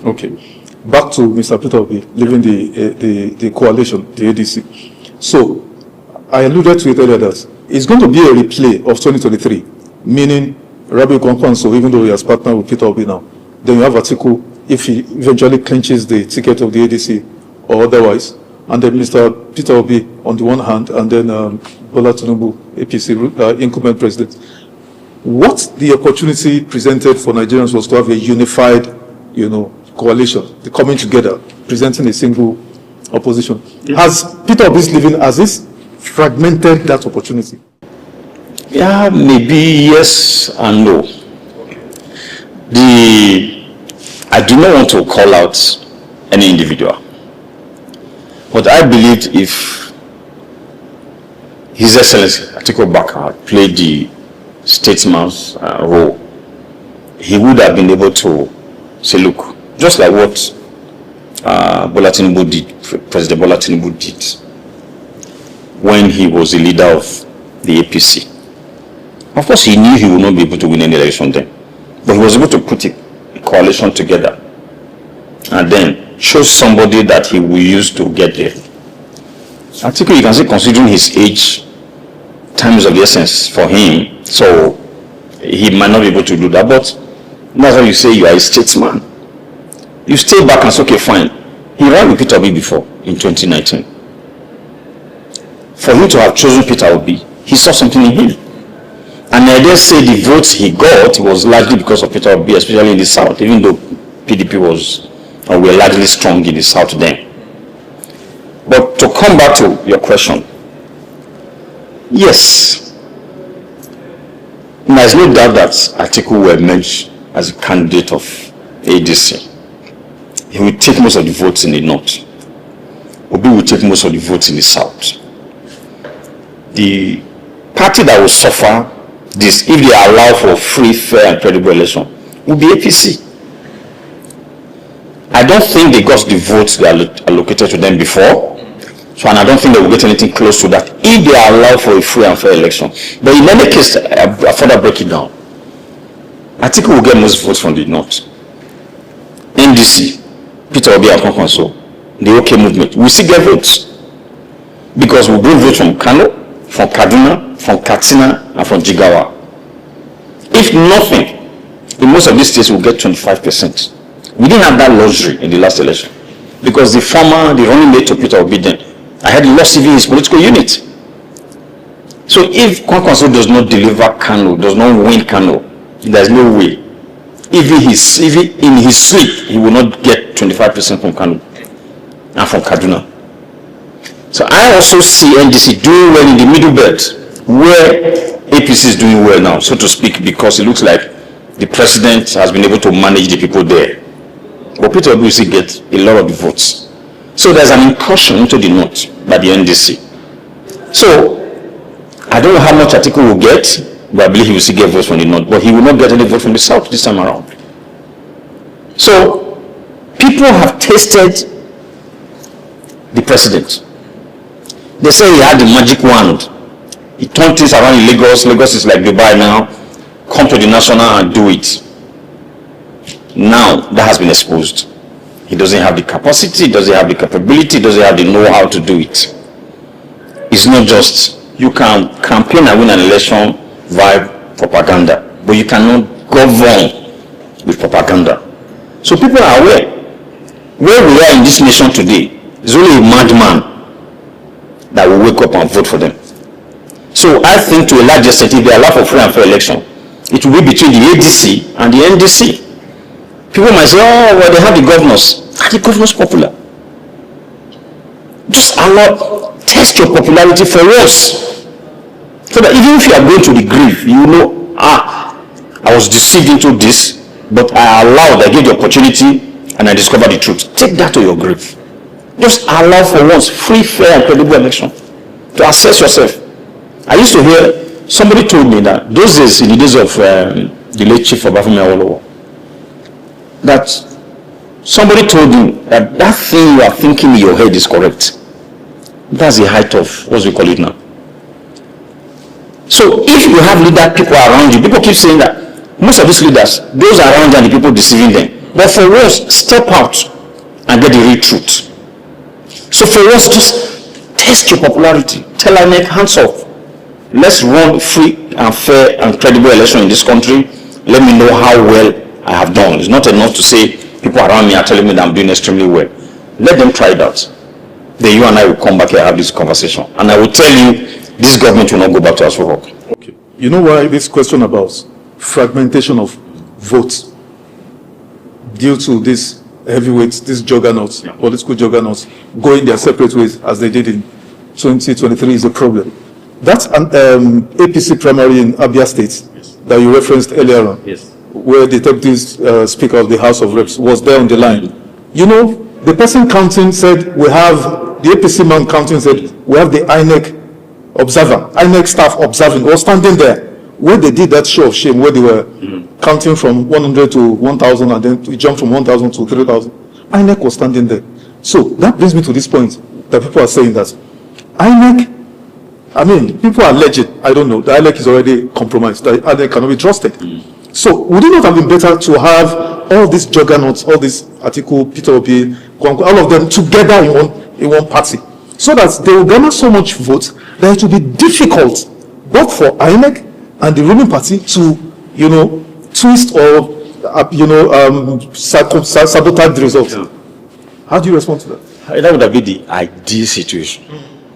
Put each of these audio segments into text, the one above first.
Okay. Back to Mr. Peter Obi leaving the coalition, the ADC. So, I alluded to it earlier that it's going to be a replay of 2023, meaning Rabiu Kwankwaso, even though he has partnered with Peter Obi now, then you have Atiku, if he eventually clinches the ticket of the ADC or otherwise, and then Mr. Peter Obi on the one hand, and then Bola Tinubu, APC incumbent president. What the opportunity presented for Nigerians was to have a unified, coalition, the coming together, presenting a single opposition. Has Peter Obi's leaving, has this fragmented that opportunity? Yeah, maybe yes and no. I do not want to call out any individual, but I believe if His Excellency Atiku Abubakar had played the statesman's role, he would have been able to say, look, just like what Bola Tinubu did, President Bola Tinubu did when he was the leader of the APC. Of course, he knew he would not be able to win any election then, but he was able to put a coalition together and then chose somebody that he will use to get there. Atiku, you can say, considering his age, time is of the essence for him, so he might not be able to do that, but that's how you say you are a statesman. You stay back and say, okay, fine. He ran with Peter Obi before in 2019. For him to have chosen Peter Obi, he saw something in him. And I dare say the votes he got was largely because of Peter Obi, especially in the South, even though PDP were largely strong in the South then. But to come back to your question, yes, there's no doubt that Atiku will emerge as a candidate of ADC. He will take most of the votes in the North. Obi will take most of the votes in the South. The party that will suffer this, if they allow for free, fair, and credible election, will be APC. I don't think they got the votes that are allocated to them before, and I don't think they will get anything close to that if they allow for a free and fair election. But in any case, I further break it down. Atiku will get most votes from the North. NDC, Peter Obi and Kwankwaso, the OK movement, we still get votes. Because we bring votes from Kano, from Kaduna, from Katsina, and from Jigawa. If nothing, in most of these states will get 25%. We didn't have that luxury in the last election. Because the running mate to Peter Obi then, I had lost even his political unit. So if Kwankwaso does not deliver Kano, does not win Kano, there's no way. Even in his sleep, he will not get 25% from Kano and from Kaduna. So I also see NDC doing well in the middle belt, where APC is doing well now, so to speak, because it looks like the president has been able to manage the people there. But Peter Obi will still get a lot of the votes. So there's an incursion into the North by the NDC. So I don't know how much Atiku will get, but I believe he will still get votes from the North, but he will not get any vote from the South this time around. So people have tasted the president. They say he had the magic wand. He turned things around in Lagos. Lagos is like Dubai now. Come to the national and do it. Now that has been exposed. He doesn't have the capacity, he doesn't have the capability, he doesn't have the know-how to do it. It's not just you can campaign and win an election via propaganda, but you cannot govern with propaganda. So people are aware. Where we are in this nation today is only a madman that will wake up and vote for them. So I think to a large extent, if they allow for free and fair election, it will be between the ADC and the NDC. People might say, oh, well, they have the governors. Are the governors popular? Just allow, test your popularity for once. So that even if you are going to the grave, you know, I was deceived into this, but I gave the opportunity, and I discovered the truth. Take that to your grave. Just allow for once free, fair, and credible election to assess yourself. I used to hear, somebody told me that those days, in the days of the late Chief of Bafumi Awolowo, that somebody told him that that thing you are thinking in your head is correct. That's the height of, what do we call it now? So if you have leader people around you, people keep saying that most of these leaders, those around you are the people deceiving them. But for us, step out and get the real truth. So for us, just test your popularity. Tell INEC, hands off. Let's run free and fair and credible election in this country. Let me know how well I have done. It's not enough to say people around me are telling me that I'm doing extremely well. Let them try it out. Then you and I will come back here and have this conversation. And I will tell you, this government will not go back to us for work. Okay. You know why this question about fragmentation of votes due to this heavyweights, these juggernauts, political juggernauts, going their separate ways as they did in 2023 is a problem. That's an APC primary in Abia State that you referenced earlier on, where the deputy speaker of the House of Reps was there on the line. You know, the person counting said we have, the APC man counting said we have the INEC observer, INEC staff observing, or standing there. Where they did that show of shame, where they were counting from 100 to 1,000 and then it jumped from 1,000 to 3,000, INEC was standing there. So that brings me to this point that people are saying that INEC, I mean, people are alleged, I don't know, the INEC is already compromised, the INEC cannot be trusted. So would it not have been better to have all these juggernauts, all these Atiku, Peter Obi, all of them together in one party, so that they will garner so much vote that it will be difficult both for INEC and the ruling party to, you know, twist or, sabotage the results. How do you respond to that? That would have been the ideal situation.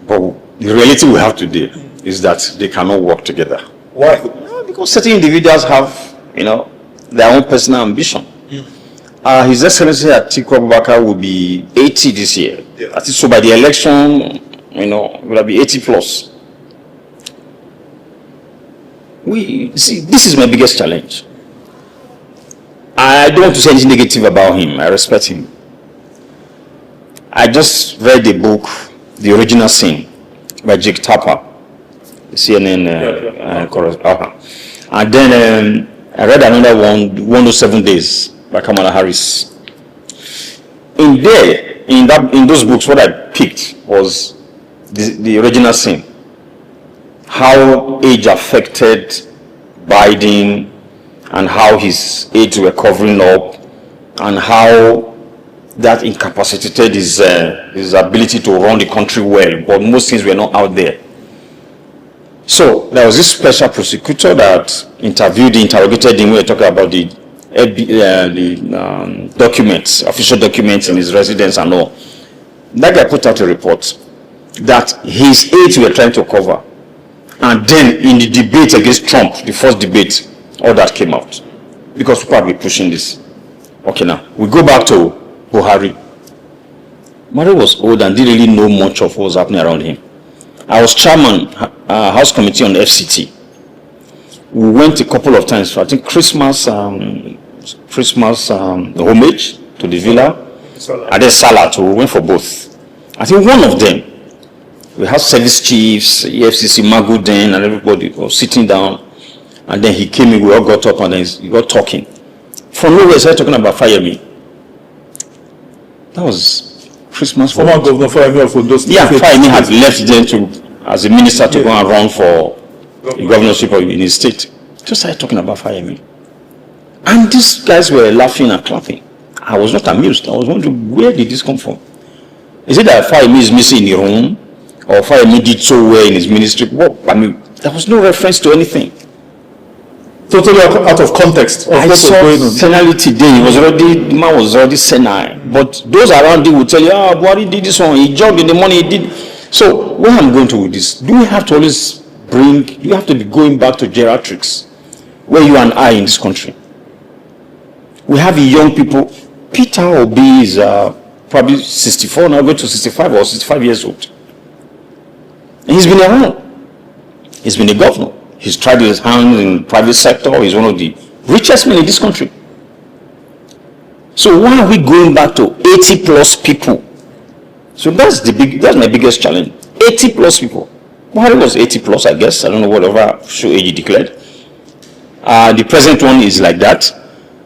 But the reality we have today is that they cannot work together. Why? Because certain individuals have, their own personal ambition. His Excellency Atiku Abubakar will be 80 this year. So by the election, will be 80 plus. This is my biggest challenge. I don't want to say anything negative about him. I respect him. I just read the book, The Original Sin, by Jake Tapper, the CNN correspondent. And then I read another one, 107 Days, by Kamala Harris. In those books, what I picked was the Original Sin. How age affected Biden and how his aides were covering up and how that incapacitated his ability to run the country well, but most things were not out there. So there was this special prosecutor that interrogated him when we were talking about the documents, official documents in his residence and all. That guy put out a report that his aides were trying to cover. And then in the debate against Trump, the first debate, all that came out. Because people have been pushing this. Okay, now, we go back to Buhari. Buhari was old and didn't really know much of what was happening around him. I was chairman, House Committee on FCT. We went a couple of times, I think Christmas homage to the villa, and then Salah, so we went for both. I think one of them, we had service chiefs, EFCC, Maguden, and everybody was sitting down. And then he came in, we all got up, and then he got talking. From nowhere, he started talking about Fayemi. That was Christmas. Former Governor Fayemi of Ondo State. Yeah, Fayemi had left then as a minister to go and run for the governorship in his state. Just started talking about Fayemi. And these guys were laughing and clapping. I was not amused. I was wondering, where did this come from? Is it that Fayemi is missing in the room? Or Fayemi did so well in his ministry? Well, I mean, there was no reference to anything. Totally out of context. I saw senility there. The man was already senile. But those around him would tell you, Buhari did this one, he jogged in the morning, he did. So, where I'm going to with this, do we have to always you have to be going back to geriatrics, where you and I in this country. We have young people. Peter Obi is probably 64, now going to 65 or 65 years old. And he's been around. He's been a governor. He's tried his hand in the private sector. He's one of the richest men in this country. So why are we going back to 80 plus people? So that's my biggest challenge. 80 plus people. Buhari was 80 plus, I guess. I don't know whatever show age he declared. The present one is like that.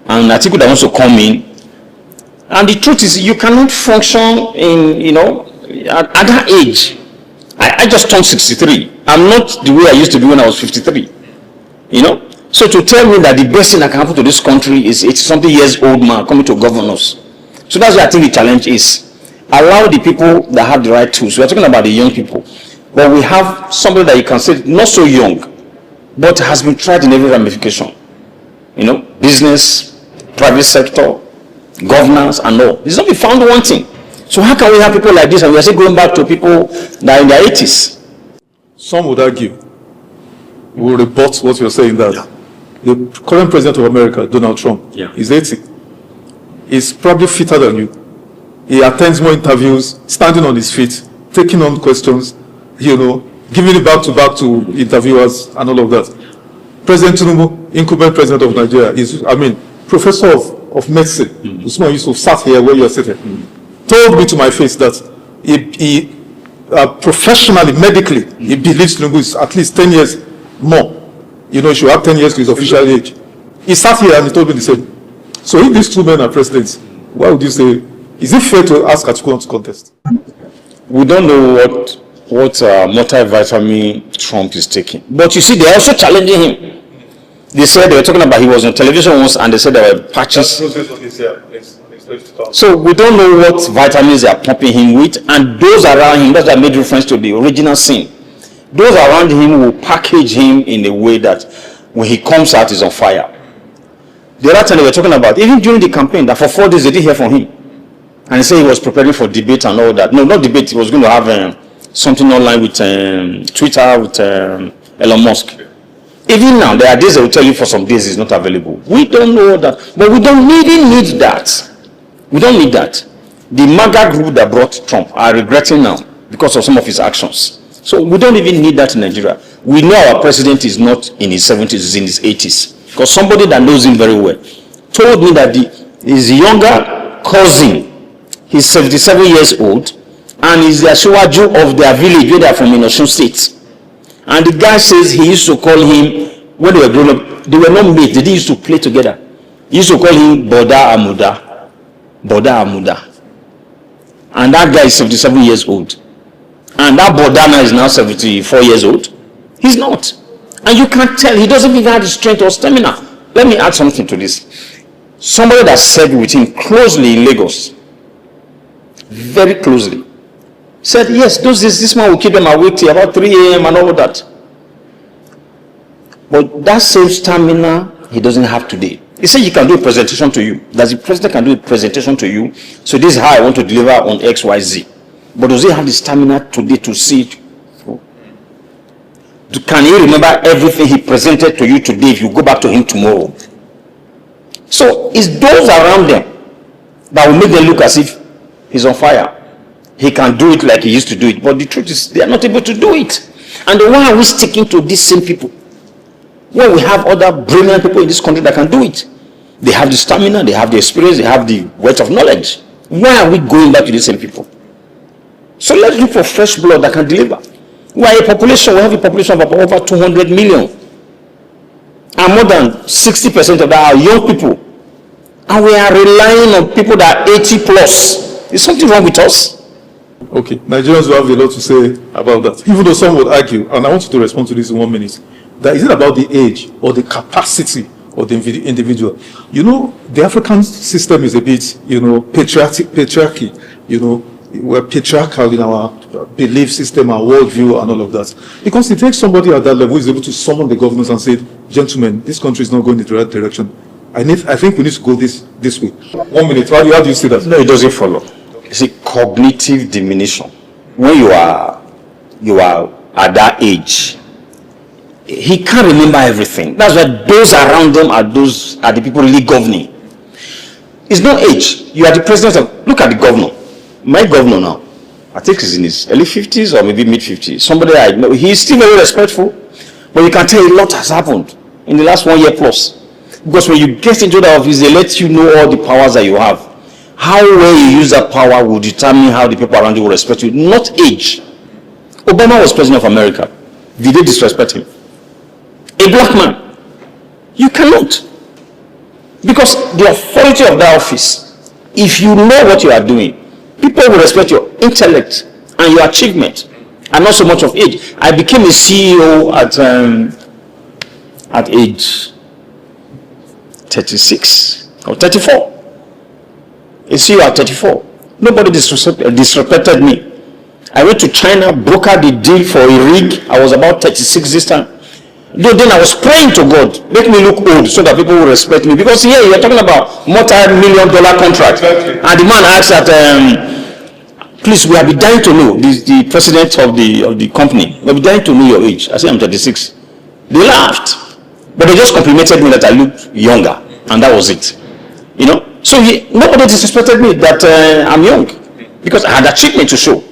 And Atiku that wants to come in. And the truth is, you cannot function in, at that age. I just turned 63. I'm not the way I used to be when I was 53. So to tell me that the best thing that can happen to this country is 80-something years old man coming to govern us. So that's what I think the challenge is. Allow the people that have the right tools. We are talking about the young people. But we have somebody that you can say not so young, but has been tried in every ramification. You know, business, private sector, governance and all. It's not been found wanting. So how can we have people like this and we are still going back to people that are in their 80s? Some would argue, will rebut what you're saying, that the current president of America, Donald Trump, is 80. He's probably fitter than you. He attends more interviews, standing on his feet, taking on questions, you know, giving it back to interviewers and all of that. President Tinubu, incumbent president of Nigeria, is, professor of medicine, Usman Yusuf, sat here where you are sitting, told me to my face that he professionally, medically, he believes Tinubu is at least 10 years more. You know, he should have 10 years to his official age. He sat here and he told me the same. So if these two men are presidents, why would you say, is it fair to ask Atiku to contest? We don't know what multivitamin Trump is taking. But you see, they're also challenging him. They said, they were talking about, he was on television once and they said there were patches. So we don't know what vitamins they are pumping him with, and those around him, that's why I made reference to the original sin. Those around him will package him in a way that when he comes out, he's on fire. The other time they were talking about, even during the campaign, that for 4 days they didn't hear from him. And he said he was preparing for debate and all that. No, not debate, he was going to have something online with Twitter, with Elon Musk. Even now, there are days they will tell you for some days it's not available. We don't know that, but we don't need that. We don't need that. The MAGA group that brought Trump are regretting now because of some of his actions. So we don't even need that in Nigeria. We know our president is not in his 70s, he's in his 80s. Because somebody that knows him very well told me that his younger cousin, he's 77 years old, and he's the Asiwaju of their village where they are from in Osun State. And the guy says he used to call him, when they were growing up, they were not mates, they didn't used to play together. He used to call him Boda Amuda. Boda Amuda. And that guy is 77 years old. And that Bodana is now 74 years old. He's not. And you can't tell, he doesn't even have the strength or stamina. Let me add something to this. Somebody that served with him closely in Lagos, very closely, said, yes, this man will keep them awake till about 3 a.m. and all that. But that same stamina, he doesn't have today. He said, you can do a presentation to you. That the president can do a presentation to you. So this is how I want to deliver on X, Y, Z. But does he have the stamina today to see it? Can he remember everything he presented to you today if you go back to him tomorrow? So it's those around them that will make them look as if he's on fire. He can do it like he used to do it. But the truth is, they are not able to do it. And then why are we sticking to these same people? When we have other brilliant people in this country that can do it. They have the stamina, they have the experience, they have the wealth of knowledge. Why are we going back to the same people? So let's look for fresh blood that can deliver. We have a population of over 200 million. And more than 60% of that are young people. And we are relying on people that are 80 plus. Is something wrong with us? Okay, Nigerians will have a lot to say about that. Even though some would argue, and I want you to respond to this in 1 minute, that is it about the age or the capacity of the individual? You know, the African system is a bit, you know, patriarchy, you know, we're patriarchal in our belief system, our worldview, and all of that. Because it takes somebody at that level who is able to summon the governors and say, gentlemen, this country is not going in the right direction. I think we need to go this way. 1 minute, how do you see that? No, it doesn't follow. It's a cognitive diminution. When you are at that age, he can't remember everything. That's why those around them are the people really governing. It's not age. You are the president of, look at the governor. My governor now, I think he's in his early 50s or maybe mid 50s. Somebody I know, he's still very respectful, but you can tell a lot has happened in the last 1 year plus. Because when you get into the office, they let you know all the powers that you have. How well you use that power will determine how the people around you will respect you, not age. Obama was president of America. Did they disrespect him? A black man. You cannot. Because the authority of that office, if you know what you are doing, people will respect your intellect and your achievement, and not so much of age. I became a CEO at age 36 or 34. You see, you are 34. Nobody disrespected me. I went to China, brokered the deal for a rig. I was about 36 this time. Then I was praying to God, make me look old so that people will respect me. Because here you're talking about multi-million-dollar contract. Exactly. And the man asked that, please, we have been dying to know, the president of the company, we have been dying to know your age. I said, I'm 36. They laughed. But they just complimented me that I looked younger. And that was it. You know? So nobody disrespected me that I'm young. Because I had achievement to show.